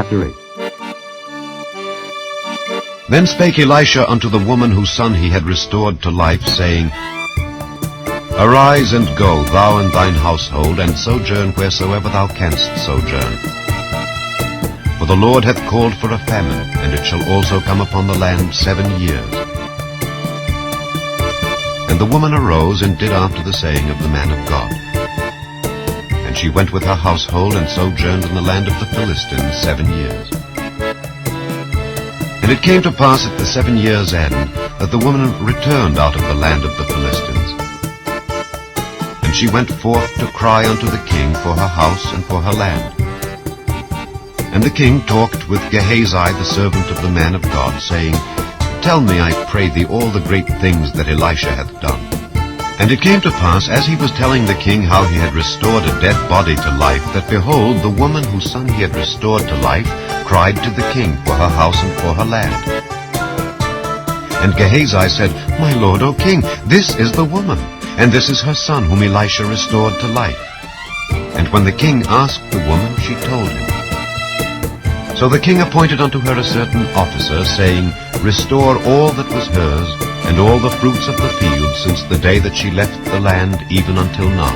Chapter 8. Then spake Elisha unto the woman whose son he had restored to life, saying, Arise and go, thou and thine household, and sojourn wheresoever thou canst sojourn. For the Lord hath called for a famine, and it shall also come upon the land 7 years. And the woman arose and did after the saying of the man of God. And she went with her household and sojourned in the land of the Philistines 7 years. And it came to pass at the 7 years' end that the woman returned out of the land of the Philistines. And she went forth to cry unto the king for her house and for her land. And the king talked with Gehazi the servant of the man of God, saying, Tell me, I pray thee, all the great things that Elisha hath done. And it came to pass, as he was telling the king how he had restored a dead body to life, that behold, the woman whose son he had restored to life cried to the king for her house and for her land. And Gehazi said, My lord, O king, this is the woman, and this is her son whom Elisha restored to life. And when the king asked the woman, she told him. So the king appointed unto her a certain officer, saying, Restore all that was hers, and all the fruits of the field, since the day that she left the land, even until now.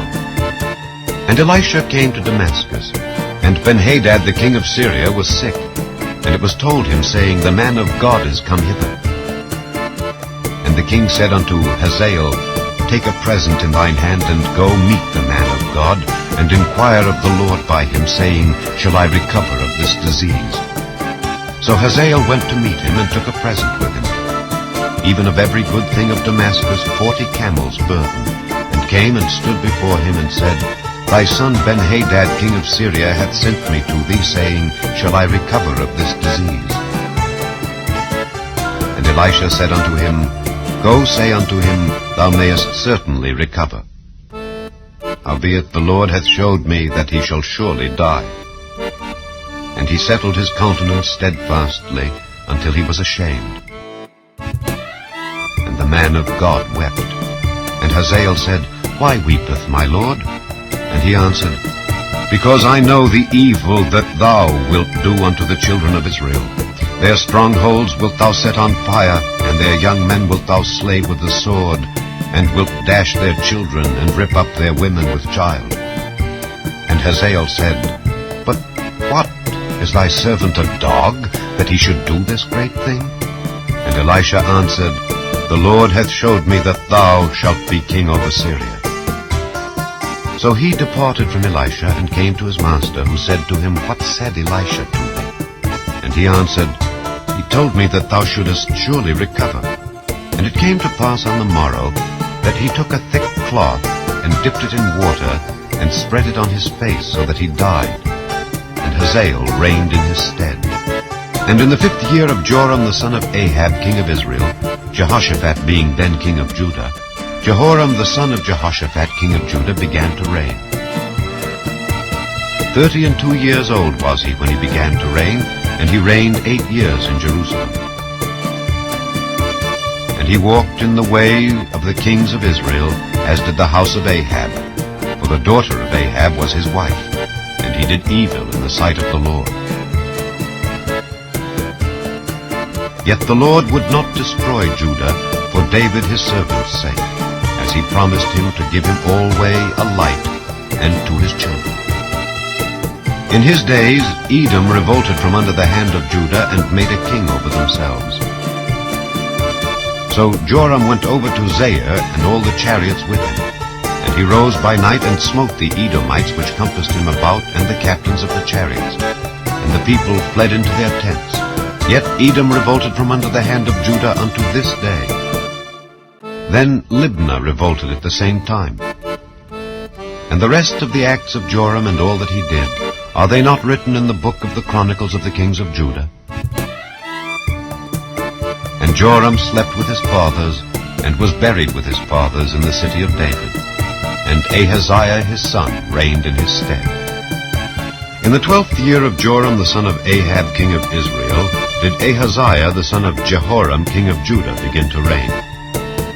And Elisha came to Damascus, and Benhadad the king of Syria was sick. And it was told him, saying, The man of God is come hither. And the king said unto Hazael, Take a present in thine hand, and go meet the man of God, and inquire of the Lord by him, saying, Shall I recover of this disease? So Hazael went to meet him, and took a present with him, even of every good thing of Damascus 40 camels burdened, and came and stood before him, and said, Thy son Benhadad king of Syria hath sent me to thee, saying, Shall I recover of this disease? And Elisha said unto him, Go say unto him, Thou mayest certainly recover. Howbeit the Lord hath showed me that he shall surely die. And he settled his countenance steadfastly until he was ashamed. And the man of God wept. And Hazael said, Why weepeth my lord? And he answered, Because I know the evil that thou wilt do unto the children of Israel. Their strongholds wilt thou set on fire, and their young men wilt thou slay with the sword, and wilt dash their children, and rip up their women with child. And Hazael said, But what, is thy servant a dog, that he should do this great thing? And Elisha answered, The Lord hath showed me that thou shalt be king over Syria. So he departed from Elisha, and came to his master, who said to him, What said Elisha to thee? And he answered, He told me that thou shouldest surely recover. And it came to pass on the morrow, that he took a thick cloth, and dipped it in water, and spread it on his face, so that he died. And Hazael reigned in his stead. And in the 5th year of Joram the son of Ahab king of Israel, Jehoshaphat being then king of Judah, Jehoram the son of Jehoshaphat king of Judah began to reign. 32 years old was he when he began to reign, and he reigned 8 years in Jerusalem. And he walked in the way of the kings of Israel, as did the house of Ahab, for the daughter of Ahab was his wife, and he did evil in the sight of the Lord. Yet the Lord would not destroy Judah for David his servant's sake, as he promised him to give him alway a light, and to his children. In his days Edom revolted from under the hand of Judah, and made a king over themselves. So Joram went over to Zair, and all the chariots with him. And he rose by night, and smote the Edomites which compassed him about, and the captains of the chariots. And the people fled into their tents. Yet Edom revolted from under the hand of Judah unto this day. Then Libnah revolted at the same time. And the rest of the acts of Joram, and all that he did, are they not written in the book of the Chronicles of the kings of Judah? And Joram slept with his fathers, and was buried with his fathers in the city of David. And Ahaziah his son reigned in his stead. In the 12th year of Joram the son of Ahab king of Israel, did Ahaziah the son of Jehoram king of Judah begin to reign.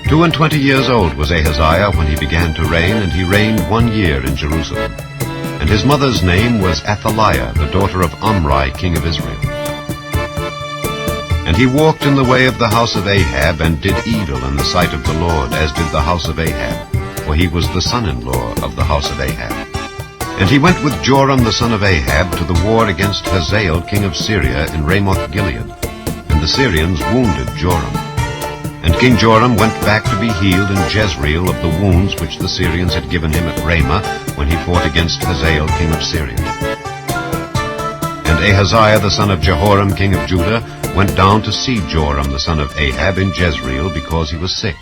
22 years old was Ahaziah when he began to reign, and he reigned 1 year in Jerusalem. And his mother's name was Athaliah, the daughter of Omri, king of Israel. And he walked in the way of the house of Ahab, and did evil in the sight of the Lord, as did the house of Ahab, for he was the son-in-law of the house of Ahab. And he went with Joram the son of Ahab to the war against Hazael king of Syria in Ramoth-Gilead. And the Syrians wounded Joram. And King Joram went back to be healed in Jezreel of the wounds which the Syrians had given him at Ramah when he fought against Hazael king of Syria. And Ahaziah the son of Jehoram king of Judah went down to see Joram the son of Ahab in Jezreel, because he was sick.